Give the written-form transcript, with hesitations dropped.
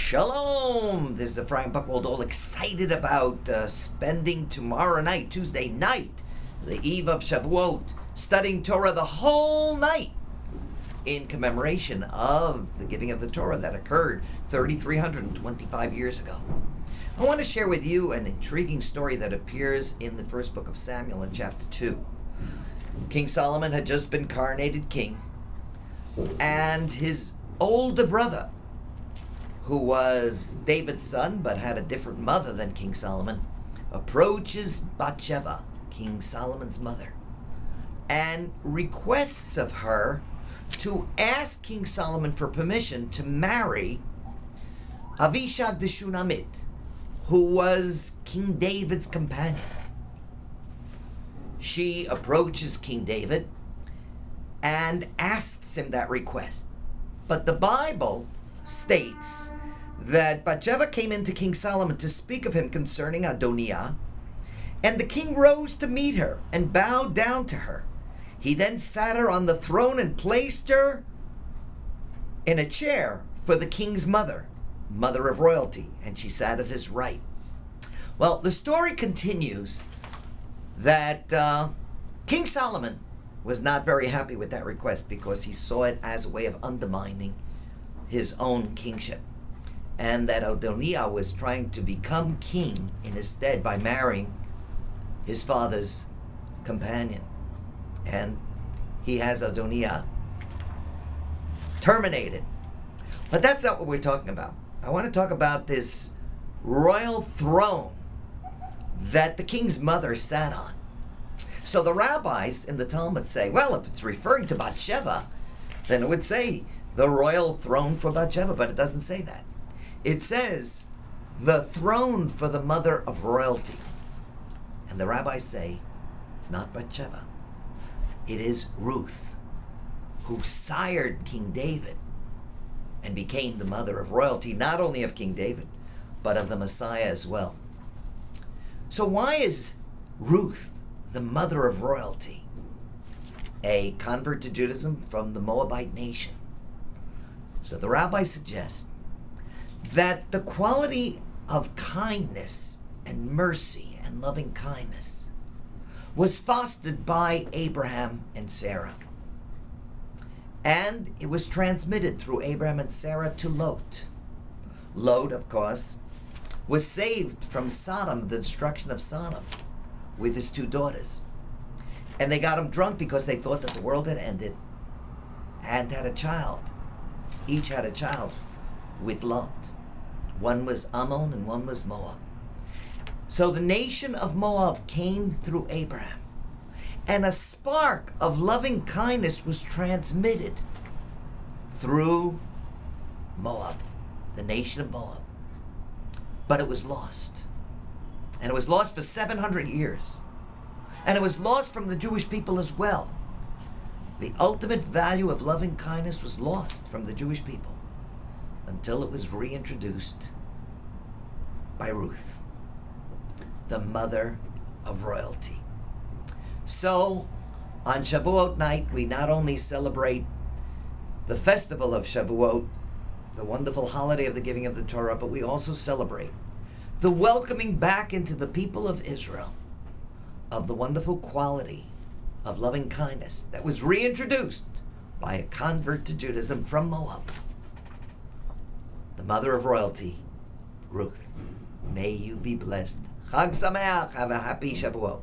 Shalom! This is Ephraim Buchwald, all excited about spending tomorrow night, Tuesday night, the eve of Shavuot, studying Torah the whole night in commemoration of the giving of the Torah that occurred 3,325 years ago. I want to share with you an intriguing story that appears in the first book of Samuel in chapter 2. King Solomon had just been coronated king, and his older brother, who was David's son but had a different mother than King Solomon, approaches Bathsheba, King Solomon's mother, and requests of her to ask King Solomon for permission to marry Avishag the Shunammite, who was King David's companion. She approaches King David and asks him that request. But the Bible states that Bathsheba came into King Solomon to speak of him concerning Adoniah, and the king rose to meet her and bowed down to her. He then sat her on the throne and placed her in a chair for the king's mother of royalty, and she sat at his right. Well, the story continues that King Solomon was not very happy with that request because he saw it as a way of undermining his own kingship, and that Adoniah was trying to become king in his stead by marrying his father's companion. And he has Adoniah terminated. But that's not what we're talking about. I want to talk about this royal throne that the king's mother sat on. So the rabbis in the Talmud say, well, if it's referring to Bathsheba, then it would say the royal throne for Bathsheba, but it doesn't say that. It says the throne for the mother of royalty. And the rabbis say it's not Bathsheba. It is Ruth, who sired King David and became the mother of royalty, not only of King David, but of the Messiah as well. So why is Ruth the mother of royalty? A convert to Judaism from the Moabite nation. So the rabbis suggest that the quality of kindness and mercy and loving kindness was fostered by Abraham and Sarah. And it was transmitted through Abraham and Sarah to Lot. Lot, of course, was saved from Sodom, the destruction of Sodom, with his two daughters. And they got him drunk because they thought that the world had ended and had a child. Each had a child with Lot. One was Ammon and one was Moab. So the nation of Moab came through Abraham, and a spark of loving kindness was transmitted through Moab, the nation of Moab. But it was lost. And it was lost for 700 years. And it was lost from the Jewish people as well. The ultimate value of loving kindness was lost from the Jewish people until it was reintroduced by Ruth, the mother of royalty. So, on Shavuot night, we not only celebrate the festival of Shavuot, the wonderful holiday of the giving of the Torah, but we also celebrate the welcoming back into the people of Israel of the wonderful quality of loving kindness that was reintroduced by a convert to Judaism from Moab, the mother of royalty, Ruth. May you be blessed. Chag Sameach. Have a happy Shavuot.